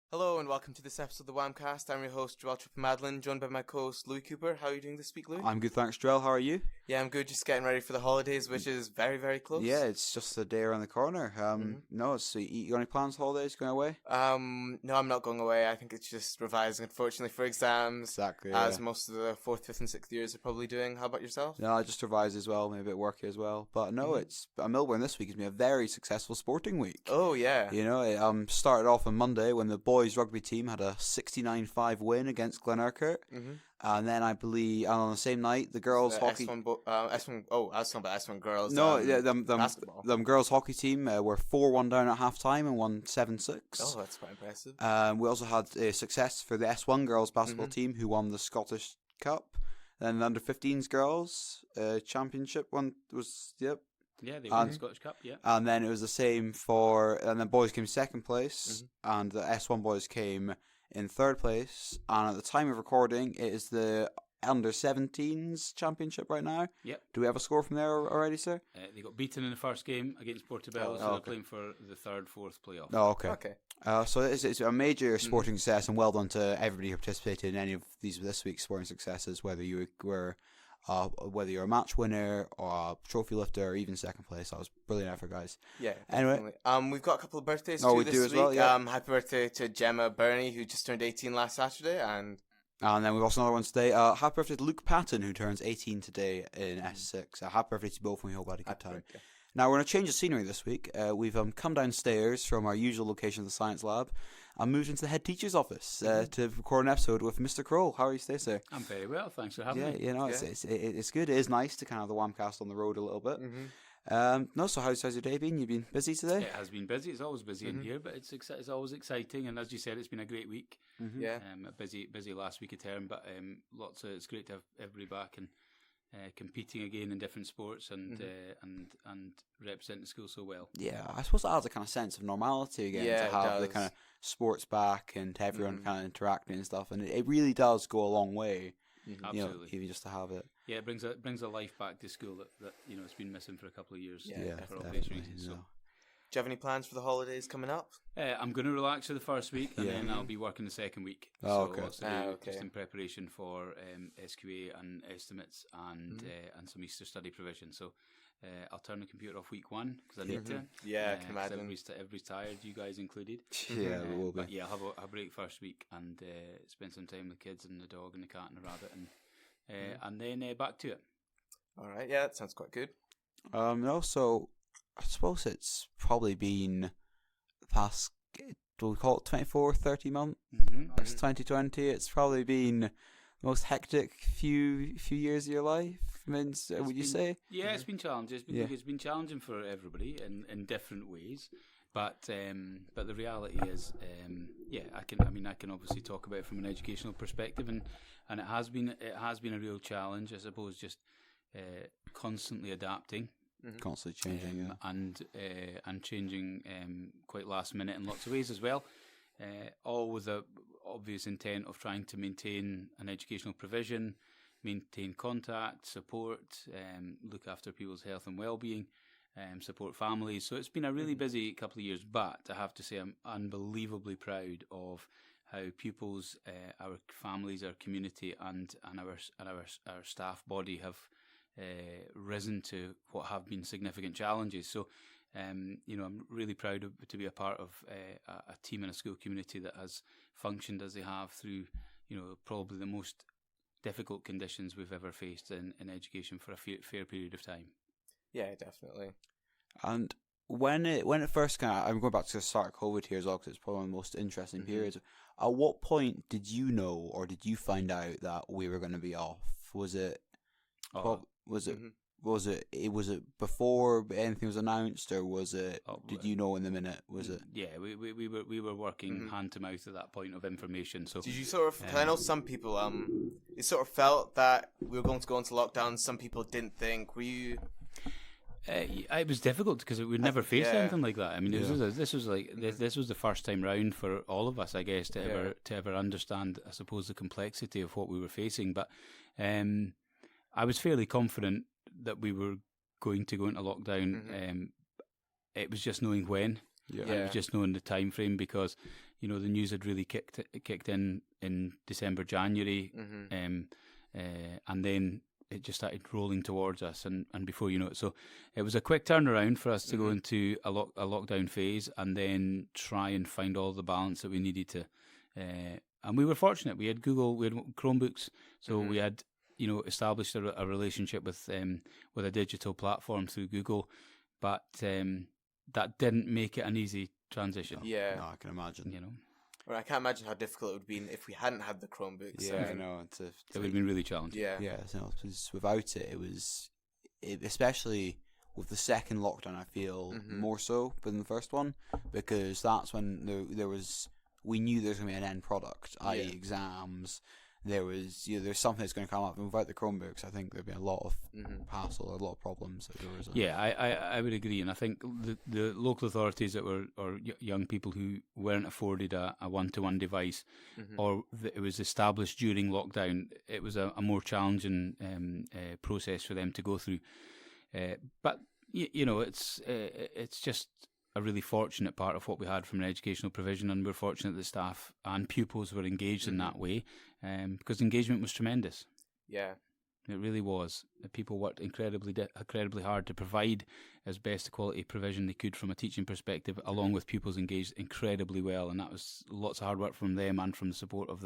Hello and welcome to this episode of the Whamcast. I'm your host, Joel Tripp-Madeline, joined by my co-host, Louis Cooper. How are you doing this week, Louis? I'm good, thanks, Joel. How are you? Yeah, I'm good. Just getting ready for the holidays, which is very, very close. Yeah, it's just a day around the corner. No, so you got any plans, holidays, going away? No, I'm not going away. I think it's just revising, unfortunately, for exams. Exactly, as most of the 4th, 5th and 6th years are probably doing. How about yourself? No, I just revised as well, maybe a bit worky as well. But no, it's Millburn this week has been a very successful sporting week. Oh, yeah. You know, it started off on Monday when the boys rugby team had a 69-5 win against Glenurquhart. And then I believe on the same night, the girls hockey... S1, I was talking about S1 girls. No, basketball. them girls hockey team were 4-1 down at half-time and won 7-6. Oh, that's quite impressive. We also had success for the S1 girls basketball team who won the Scottish Cup. Then the under-15s girls championship one was, yep. Yeah, they won the Scottish Cup, yeah. And then it was the same and then boys came second place, and the S1 boys came in third place. And at the time of recording, it is the under-17s championship right now. Yep. Do we have a score from there already, sir? They got beaten in the first game against Portobello, so they're playing for the third, fourth playoff. Oh, okay. Okay. So it's a major sporting success, and well done to everybody who participated in any of this week's sporting successes, whether you're a match winner or a trophy lifter or even second place. That was brilliant effort, guys. Yeah, anyway, definitely. We've got a couple of birthdays we this do as week. well, yeah. Happy birthday to Gemma Burney, who just turned 18 last Saturday, and then we've also another one today. Happy birthday to Luke Patton, who turns 18 today in S6. Happy birthday to both, and we hope you had a good time. birthday. Now, we're going to change the scenery this week. We've come downstairs from our usual location of the Science Lab and moved into the head teacher's office to record an episode with Mr Croall. How are you today, sir? I'm very well, thanks for having me. Yeah, you know, it's good. It is nice to kind of have the Whamcast on the road a little bit. So how's your day been? You've been busy today? It has been busy. It's always busy in here, but it's always exciting. And as you said, it's been a great week. Yeah. A busy last week of term, but it's great to have everybody back and competing again in different sports and representing the school so well. Yeah, I suppose that adds a kind of sense of normality again to have the kind of sports back and to everyone kind of interacting and stuff, and it really does go a long way. Absolutely, you know, even just to have it. Yeah, it brings a life back to school that it's been missing for a couple of years. Yeah, for obvious reasons. So. Do you have any plans for the holidays coming up? I'm going to relax for the first week, and then I'll be working the second week. Lots to do just in preparation for SQA and estimates and some Easter study provision. So I'll turn the computer off week 1 because I need to. Yeah, I can imagine. Everybody's tired, you guys included. Yeah, we will be. But yeah, I'll have a break first week and spend some time with the kids and the dog and the cat and the rabbit, and then back to it. All right, yeah, that sounds quite good. So I suppose it's probably been the past, do we call it 24, 30 months? It's 2020. It's probably been the most hectic few years of your life. I mean, would you say? Yeah, it's been challenging. It's been challenging for everybody in different ways. But the reality is, I can obviously talk about it from an educational perspective, and it has been a real challenge, I suppose, just constantly adapting. Constantly changing, and changing quite last minute in lots of ways as well, all with the obvious intent of trying to maintain an educational provision, maintain contact, support, look after people's health and well-being, support families. So it's been a really busy couple of years, but I have to say I'm unbelievably proud of how pupils, our families, our community, and our staff body have risen to what have been significant challenges. So, I'm really proud to be a part of a team and a school community that has functioned as they have through, probably the most difficult conditions we've ever faced in education for a fair period of time. Yeah, definitely. And when it first I'm going back to the start of COVID here as well, because it's probably one of the most interesting periods. At what point did you know, or did you find out that we were going to be off? Was it before anything was announced, or was it? Did you know in the minute? Was it? Yeah, we were working hand to mouth at that point of information. So did you sort of? I know some people it sort of felt that we were going to go into lockdown. Some people didn't think. Were you? It was difficult because we'd never faced anything like that. I mean, this was the first time round for all of us, I guess, to ever understand, I suppose, the complexity of what we were facing. But I was fairly confident that we were going to go into lockdown. It was just knowing when. Yeah. And it was just knowing the time frame because, the news had really kicked in December, January, and then it just started rolling towards us, and before you know it, so it was a quick turnaround for us to go into a lockdown phase, and then try and find all the balance that we needed to. And we were fortunate. We had Google, we had Chromebooks, so we had established a relationship with a digital platform through Google, but that didn't make it an easy transition. Yeah, No, I can imagine. Or I can't imagine how difficult it would have been if we hadn't had the Chromebooks. Yeah, I know. It would have been really challenging. Yeah. Yeah, so because without it, especially with the second lockdown, I feel more so than the first one, because that's when we knew there was going to be an end product, i.e. exams. There's something that's going to come up, and without the Chromebooks, I think there'd be a lot of hassle, a lot of problems. I would agree, and I think the local authorities or young people who weren't afforded a one-to-one device, or it was established during lockdown, it was a more challenging process for them to go through. But it's just a really fortunate part of what we had from an educational provision, and we're fortunate that staff and pupils were engaged in that way, because engagement was tremendous. Yeah, it really was. People worked incredibly hard to provide as best a quality provision they could from a teaching perspective, along with pupils engaged incredibly well, and that was lots of hard work from them and from the support of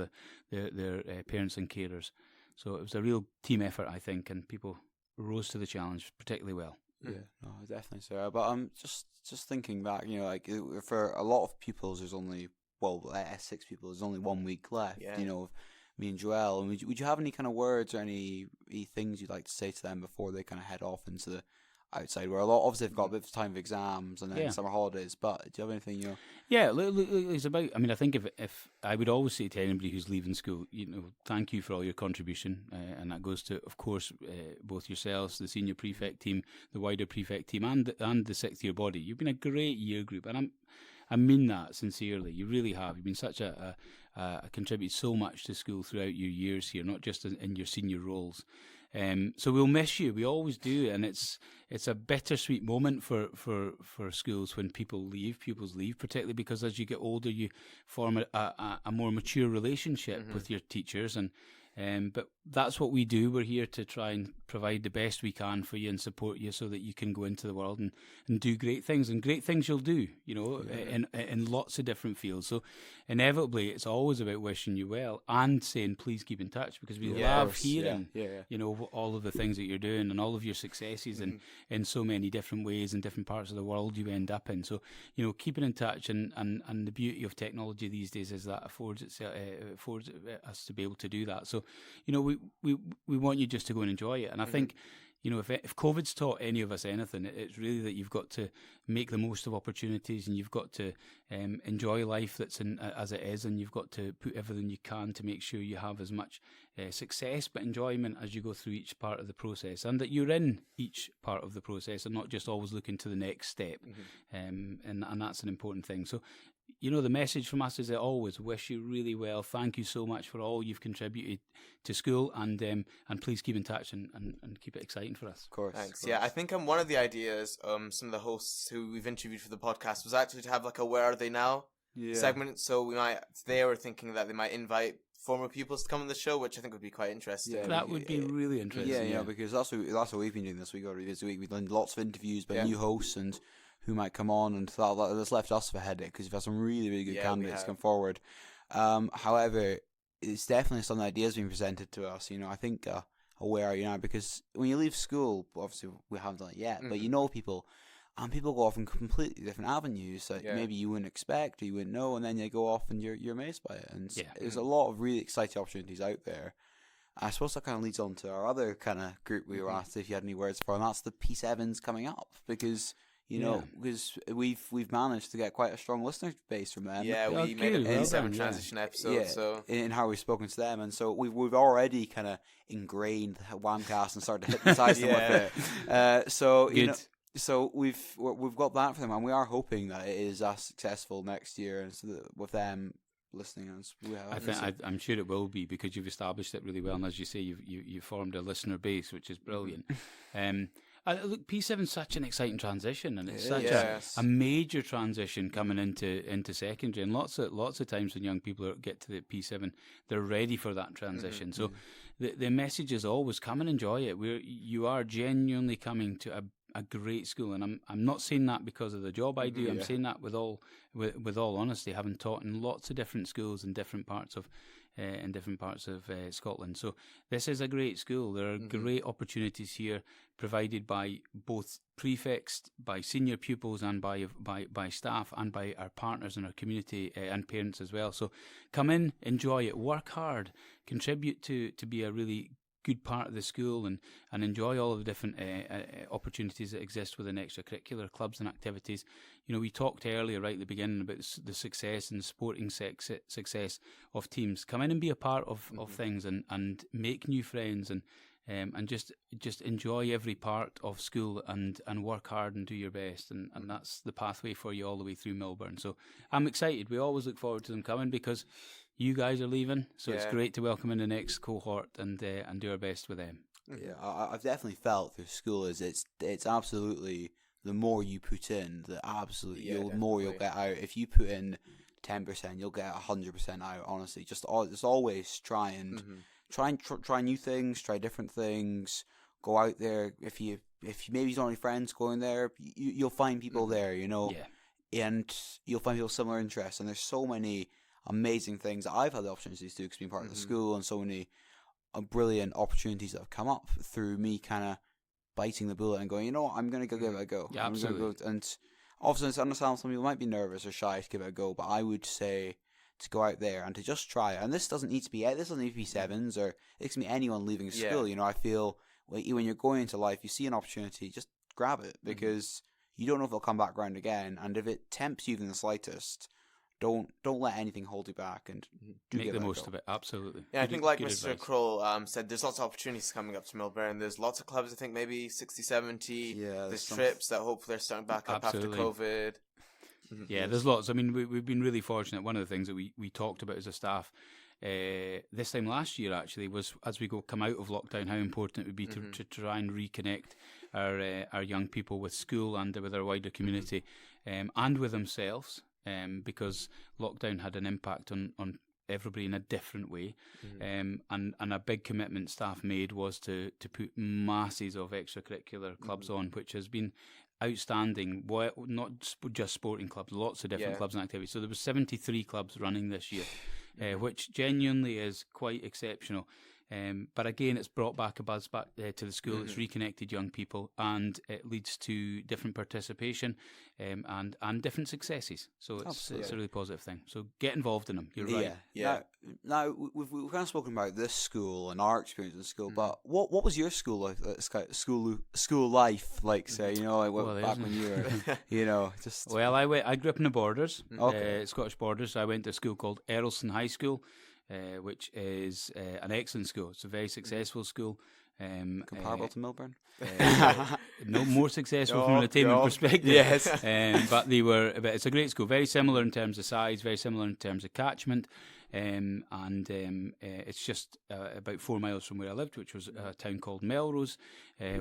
their parents and carers. So it was a real team effort, I think, and people rose to the challenge particularly well. Yeah, no, definitely so. But I'm just thinking back, for a lot of pupils, there's only 6 people. There's only 1 week left. Yeah. Me and Joelle. And would you have any kind of words or any things you'd like to say to them before they kind of head off into the outside world? Obviously, they've got a bit of time of exams and then summer holidays. But do you have anything? Yeah, it's about. I mean, I think if I would always say to anybody who's leaving school, thank you for all your contribution, and that goes to, of course, both yourselves, the senior prefect team, the wider prefect team, and the 6th year body. You've been a great year group, and I mean that sincerely. You really have. You've been such a contributed so much to school throughout your years here, not just in your senior roles. So we'll miss you. We always do, and it's a bittersweet moment for schools when pupils leave, particularly because as you get older, you form a more mature relationship with your teachers, but that's what we do. We're here to try and provide the best we can for you and support you so that you can go into the world and do great things, and great things you'll do, in lots of different fields. So inevitably, it's always about wishing you well and saying, please keep in touch, because we love hearing, all of the things that you're doing and all of your successes in so many different ways in different parts of the world you end up in. So, keeping in touch, and the beauty of technology these days is that affords us to be able to do that. So, we want you just to go and enjoy it. And I think, if COVID's taught any of us anything, it's really that you've got to make the most of opportunities, and you've got to enjoy life as it is, and you've got to put everything you can to make sure you have as much success but enjoyment as you go through each part of the process, and that you're in each part of the process and not just always looking to the next step. And that's an important thing. So, the message from us is that always wish you really well. Thank you so much for all you've contributed to school, and please keep in touch and keep it exciting for us. Of course. Thanks. Yeah, I think one of the ideas, some of the hosts who we've interviewed for the podcast was actually to have like a "Where Are They Now" segment. So they were thinking that they might invite former pupils to come on the show, which I think would be quite interesting. Yeah, that would be really interesting. Yeah, because that's what we've been doing this week. We've done lots of interviews by new hosts and who might come on, and that's left us with a headache because we've had some really, really good candidates come forward. However, it's definitely some ideas being presented to us. I think Where Are You Now? Because when you leave school, obviously we haven't done it yet, but people, and people go off in completely different avenues that maybe you wouldn't expect or you wouldn't know, and then you go off and you're amazed by it. And there's a lot of really exciting opportunities out there. I suppose that kind of leads on to our other kind of group we were asked if you had any words for, and that's the P7s coming up, because because we've managed to get quite a strong listener base from them. Yeah, we made a P7 transition episode. So in how we've spoken to them, and so we've already kind of ingrained Whamcast and started to hypnotise them with it. So we've got that for them, and we are hoping that it is as successful next year, and so that with them listening as we have. I'm sure it will be, because you've established it really well, and as you say, you've formed a listener base, which is brilliant. Look, P7 is such an exciting transition, and it's such a major transition coming into secondary. And lots of times when young people get to the P7, they're ready for that transition. So the message is always come and enjoy it. You are genuinely coming to a great school, and I'm not saying that because of the job I do. I'm saying that with all honesty, having taught in lots of different schools in different parts of Scotland. So this is a great school. There are great opportunities here provided by both prefects, by senior pupils, and by staff, and by our partners in our community and parents as well. So come in, enjoy it, work hard, contribute to be a really good part of the school, and enjoy all of the different opportunities that exist within extracurricular clubs and activities. You know, we talked earlier, right at the beginning, about the success and sporting success of teams. Come in and be a part of things, and make new friends, and just enjoy every part of school, and work hard and do your best, and that's the pathway for you all the way through Millburn. So I'm excited. We always look forward to them coming, because you guys are leaving, so it's great to welcome in the next cohort and do our best with them. Yeah, I've definitely felt through school it's absolutely, the more you put in, the more you'll get out. If you put in 10%, you'll get 100% out. Honestly, just always try new things, try different things. Go out there. If you maybe don't have any friends going there, you'll find people there. You know, and you'll find people with similar interests. And there's so many amazing things that I've had the opportunities to do, because being part of the school, and so many brilliant opportunities that have come up through me kind of biting the bullet and going, you know what, I'm going to go give it a go. Yeah, absolutely. And obviously I understand some people might be nervous or shy to give it a go, but I would say to go out there and to just try it. And this doesn't need to be P7s, or it can be anyone leaving school. You know, I feel when you're going into life, you see an opportunity, just grab it, because you don't know if it'll come back around again. And if it tempts you even the slightest, don't let anything hold you back, and make the most of it. Absolutely. Yeah, I think like Mr Croall said, there's lots of opportunities coming up to Millburn. There's lots of clubs, I think maybe 60, 70. Yeah, there's trips that hopefully are starting back up after COVID. Yeah, there's lots. I mean, we've been really fortunate. One of the things that we talked about as a staff this time last year, actually, was as we come out of lockdown, how important it would be to try and reconnect our young people with school and with our wider community, and with themselves. Because lockdown had an impact on everybody in a different way, and a big commitment staff made was to put masses of extracurricular clubs on, which has been outstanding. Not just sporting clubs, lots of different clubs and activities. So there was 73 clubs running this year, which genuinely is quite exceptional. But again, it's brought back a buzz back to the school. It's reconnected young people, and it leads to different participation and different successes. So it's a really positive thing. So get involved in them. You're right. Yeah. Now we've kind of spoken about this school and our experience in school, but what was your school life? School life like? Say, you know, like back when you were, you know, just. Well, I grew up in the Borders, Scottish Borders. I went to a school called Earlston High School, which is an excellent school. It's a very successful school. Comparable to Millburn? No, more successful from an attainment perspective. Yes. But it's a great school. Very similar in terms of size, very similar in terms of catchment. It's just about 4 miles from where I lived, which was a town called Melrose,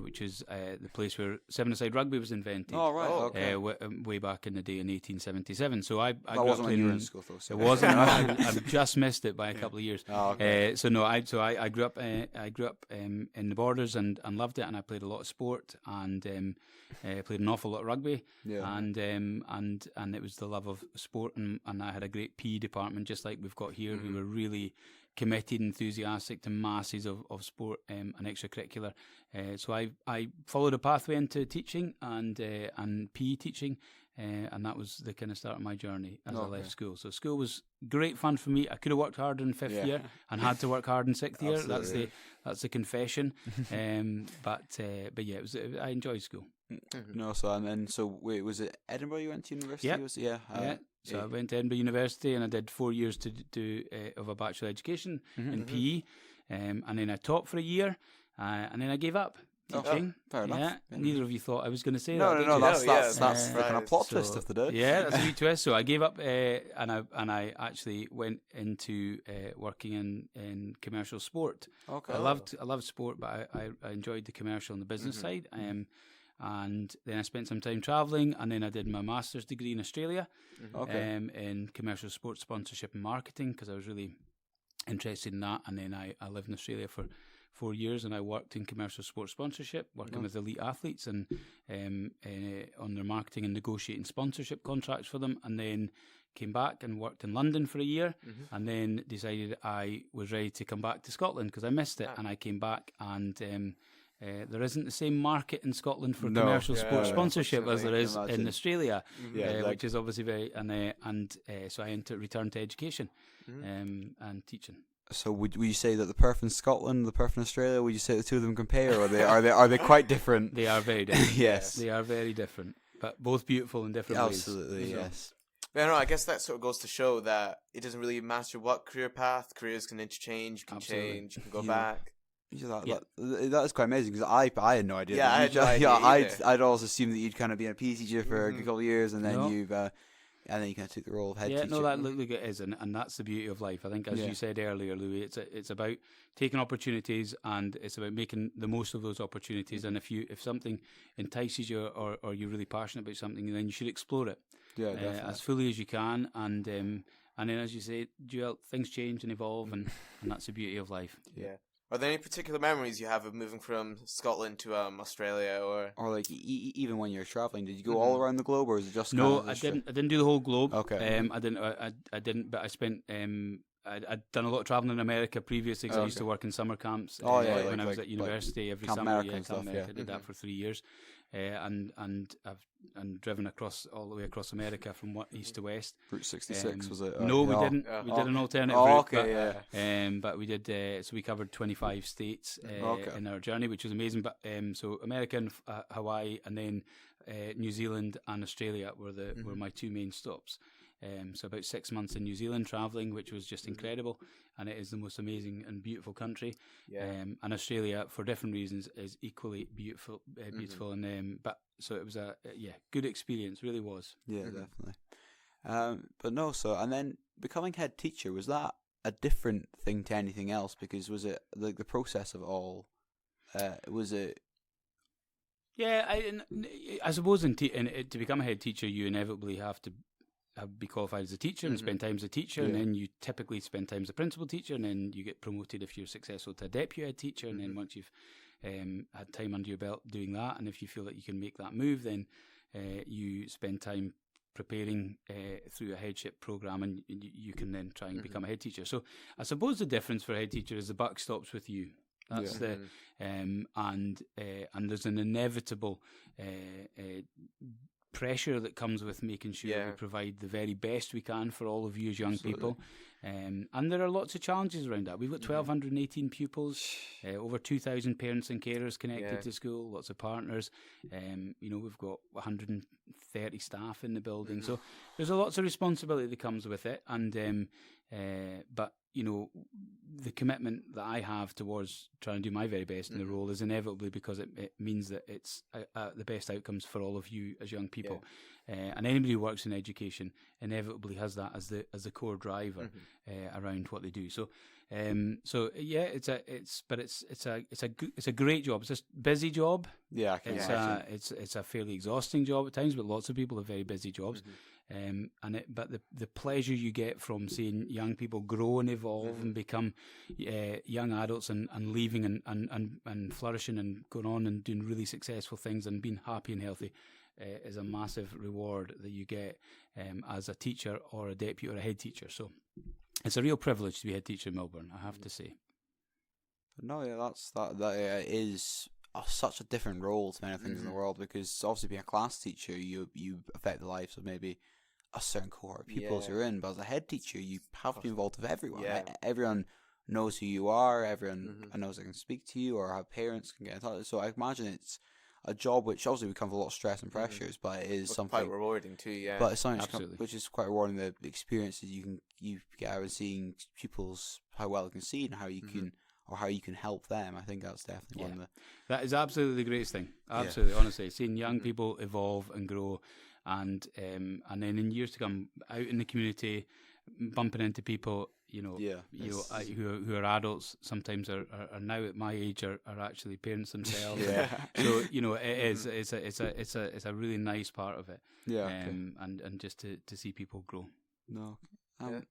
which is the place where seven-a-side rugby was invented. Oh, right. Okay. Way back in the day in 1877. So I that wasn't when you were in school, though. So. It wasn't. I've just missed it by a couple of years. Oh, okay. I grew up in the Borders and loved it, and I played a lot of sport and played an awful lot of rugby. Yeah. And it was the love of sport, and I had a great PE department just like we've got here, who were really committed, enthusiastic to masses of sport and extracurricular. So I followed a pathway into teaching and PE teaching, and that was the kind of start of my journey as I left school. So school was great fun for me. I could have worked harder in fifth year and had to work hard in sixth year. That's the confession. But yeah, I enjoyed school. No, so wait, was it Edinburgh you went to university? Yeah. So I went to Edinburgh University, and I did 4 years to do of a bachelor education in PE, and then I taught for a year, and then I gave up. teaching. Fair enough. Yeah, neither of you thought I was going to say No, that. no, did you? that's right. the kind of plot twist of the day. Yeah, that's a wee twist. So I gave up, and I actually went into working in commercial sport. Okay. I loved sport, but I enjoyed the commercial and the business side. And then I spent some time travelling, and then I did my master's degree in Australia, in commercial sports sponsorship and marketing, because I was really interested in that. And then I lived in Australia for 4 years, and I worked in commercial sports sponsorship, working with elite athletes and on their marketing and negotiating sponsorship contracts for them. And then came back and worked in London for a year, and then decided I was ready to come back to Scotland because I missed it. And I came back, and there isn't the same market in Scotland for commercial sports sponsorship as there is in Australia, which is obviously very. So I returned to education and teaching. So would you say that the perf in Scotland, the perf in Australia, would you say the two of them compare, or are they quite different? They are very different. Yes, they are very different, but both beautiful in different ways. Absolutely, yes. But I don't know, I guess that sort of goes to show that it doesn't really matter what career path. Careers can interchange, you can change, you can go back. That is quite amazing because I had no idea. Yeah, I had no idea I'd always assumed that you'd kind of been a PE teacher for a couple of years, and then you kind of took the role of head teacher. Yeah, no, that look it is, and that's the beauty of life. I think, as you said earlier, Louis, it's about taking opportunities, and it's about making the most of those opportunities. And if something entices you, or you're really passionate about something, then you should explore it as fully as you can. And then, as you say, Joel, things change and evolve, and that's the beauty of life. Yeah. Are there any particular memories you have of moving from Scotland to Australia, or like even when you're traveling? Did you go all around the globe, or is it just? No, I didn't. I didn't do the whole globe. Okay. I didn't. But I spent. I'd done a lot of traveling in America previously because I used to work in summer camps when I was at university every summer. Camp America. I did that for 3 years, and I've driven all the way across America from east to west. Route 66 was it? No, we didn't. We did an alternative route. But we did. So we covered 25 states in our journey, which was amazing. But so America and Hawaii, and then New Zealand and Australia were my two main stops. So about 6 months in New Zealand travelling, which was just incredible, and it is the most amazing and beautiful country. And Australia, for different reasons, is equally beautiful. But so it was a good experience, really was. Yeah, definitely. But no, and then becoming head teacher, was that a different thing to anything else? Because was it like the process of it all? Was it? Yeah, I suppose to become a head teacher, you inevitably have to be qualified as a teacher and spend time as a teacher, and then you typically spend time as a principal teacher, and then you get promoted if you're successful to a deputy head teacher, and then once you've had time under your belt doing that, and if you feel that you can make that move, then you spend time preparing through a headship program, and you can then try and become a head teacher. So I suppose the difference for a head teacher is the buck stops with you. That's and there's an inevitable pressure that comes with making sure we provide the very best we can for all of you as young people. And there are lots of challenges around that. We've got 1,218 pupils, over 2,000 parents and carers connected to school, lots of partners. We've got 130 staff in the building. So there's lots of responsibility that comes with it. And but the commitment that I have towards trying to do my very best in the role is inevitably because it means that it's the best outcomes for all of you as young people. And anybody who works in education inevitably has that as the core driver around what they do. So it's a great job. It's a busy job. Yeah, I can imagine. It's a fairly exhausting job at times, but lots of people have very busy jobs. But the pleasure you get from seeing young people grow and evolve and become young adults and leaving and flourishing and going on and doing really successful things and being happy and healthy is a massive reward that you get as a teacher or a deputy or a head teacher. So it's a real privilege to be head teacher in Millburn, I have to say. No, that is such a different role to many things in the world, because obviously being a class teacher, you affect the lives of maybe a certain cohort of pupils you're in, but as a head teacher, you have to be involved with everyone. Everyone knows who you are. Everyone knows they can speak to you, or how parents can get in touch. So I imagine it's a job which obviously would come with a lot of stress and pressures, but it is something quite rewarding too. Yeah, but it's something which is quite rewarding. The experiences you get out of seeing pupils, how well they can see, and how you can or how you can help them. I think that's definitely one of the... That is absolutely the greatest thing. Absolutely, honestly. Seeing young people evolve and grow, and then in years to come, out in the community, bumping into people, who are adults, sometimes are now at my age are actually parents themselves. So it's a really nice part of it. And just to see people grow. And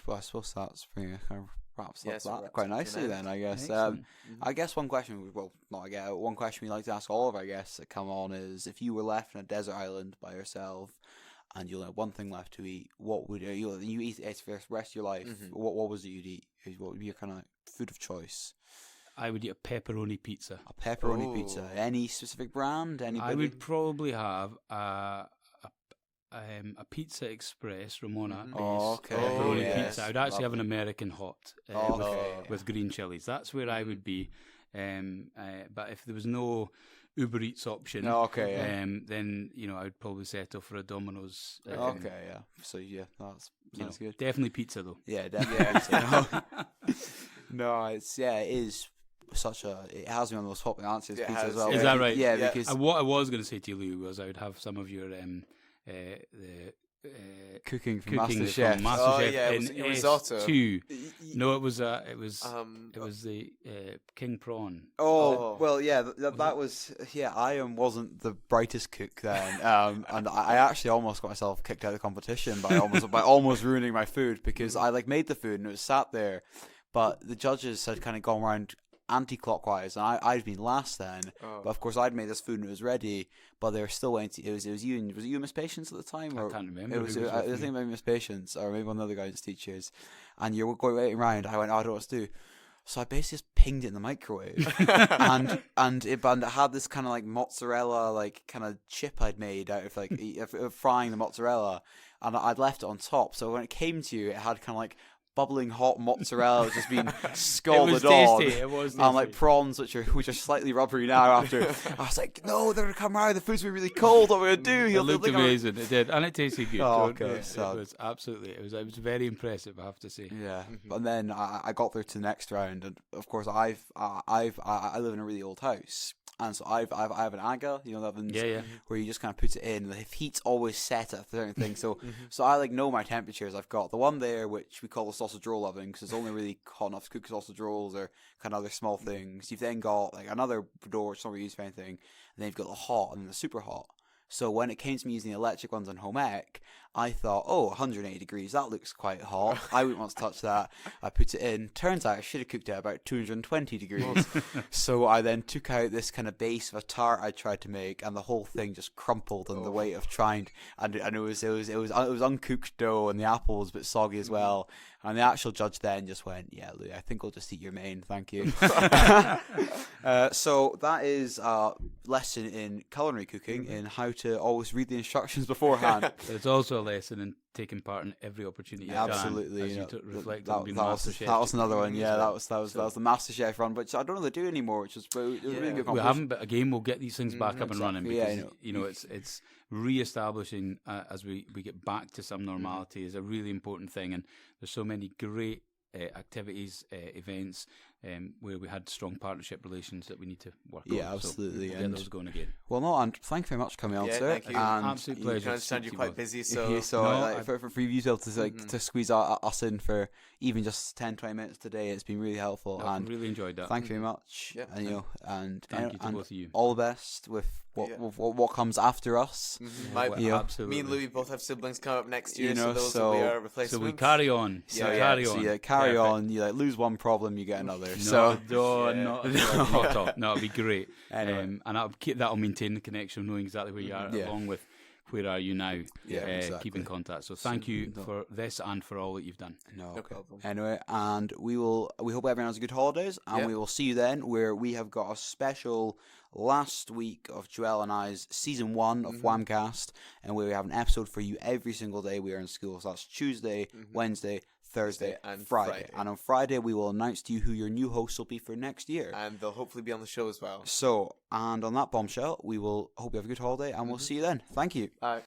I suppose that's kind of wraps up that quite nicely then, I guess. I guess one question, one question we like to ask all of our guests that come on is, if you were left on a desert island by yourself and you only had one thing left to eat, what would you eat it for the rest of your life? What was it you'd eat? What would be your kind of food of choice? I would eat a pepperoni pizza. A pepperoni pizza. Any specific brand? Anybody? I would probably have a Pizza Express Ramona pepperoni pizza. I would actually have an American hot with green chilies. That's where I would be. But if there was no Uber Eats option, then I would probably settle for a Domino's. So that's good. Definitely pizza though. Yeah, definitely. No, it is such a. It has been one of the most popular answers. Pizza as well. Is that right? Yeah, because what I was going to say to you, Lou, was I would have some of your cooking from Masterchef. In risotto. S2. No, it was the king prawn. That was I wasn't the brightest cook then, and I actually almost got myself kicked out of the competition by almost ruining my food, because I made the food and it was sat there, but the judges had kind of gone around anti-clockwise, and I'd been last then, but of course I'd made this food and it was ready, but they were still waiting. It was you and Miss Patience at the time, or I can't remember. I think maybe Miss Patience, or maybe one of the other guidance teachers, and you're going waiting around. I went, I don't know what to do, so I basically just pinged it in the microwave, and it had this kind of mozzarella kind of chip I'd made out of frying the mozzarella, and I'd left it on top. So when it came to you, it had kind of bubbling hot mozzarella just being scalded on. It was tasty. And prawns which are slightly rubbery now after. I was like, no, they're gonna come out, the food's gonna be really cold, what we're gonna do? It looked amazing, it did, and it tasted good. It was very impressive, I have to say. But then I got there to the next round, and of course I live in a really old house. And so I have an aga, the ovens, where you just kind of put it in. The heat's always set at a certain thing. So I know my temperatures. I've got the one there, which we call the sausage roll oven, because it's only really hot enough to cook sausage rolls or kind of other small things. You've then got another door, which is not really used for anything. And then you've got the hot and then the super hot. So when it came to me using the electric ones on home ec, I thought, 180 degrees, that looks quite hot. I wouldn't want to touch that. I put it in. Turns out I should have cooked it at about 220 degrees. So I then took out this kind of base of a tart I tried to make, and the whole thing just crumpled in the weight of trying. And it was uncooked dough, and the apple was a bit soggy as well. And the actual judge then just went, yeah, Lou, I think I'll just eat your main, thank you. So that is a lesson in culinary cooking, in how to always read the instructions beforehand. It's also a lesson in taking part in every opportunity you absolutely can. Reflect that was another one. That was the Masterchef run, which I don't know they do anymore, which was really good. We haven't, but again, we'll get these things back up and running, because it's re-establishing as we get back to some normality is a really important thing, and there's so many great activities, events where we had strong partnership relations that we need to work on. Yeah, absolutely. So we'll get those going again. Well, no, and thank you very much for coming on, sir. Thank you. And absolute pleasure. I understand you're quite busy, so for you to be able to to squeeze us in for even just 10-20 minutes today, it's been really helpful. I've really enjoyed that. Thank you very much. Yeah. And thank you to both of you. All the best with what comes after us. Absolutely. Me and Louis both have siblings coming up next year, so those will be our replacements. So we carry on. Carry on. You lose one problem, you get another. It'll be great. Anyway. And that'll maintain the connection, knowing exactly where you are, along with where are you now. Exactly. Keep in contact. So thank you for this and for all that you've done. No problem. Anyway, and we hope everyone has a good holidays, and we will see you then, where we have got a special last week of Joelle and I's season 1 of Whamcast, and where we have an episode for you every single day we are in school. So that's Tuesday, Wednesday, Thursday and Friday. And on Friday we will announce to you who your new hosts will be for next year, and they'll hopefully be on the show as well. So, and on that bombshell, we will hope you have a good holiday, and we'll see you then. Thank you. Bye.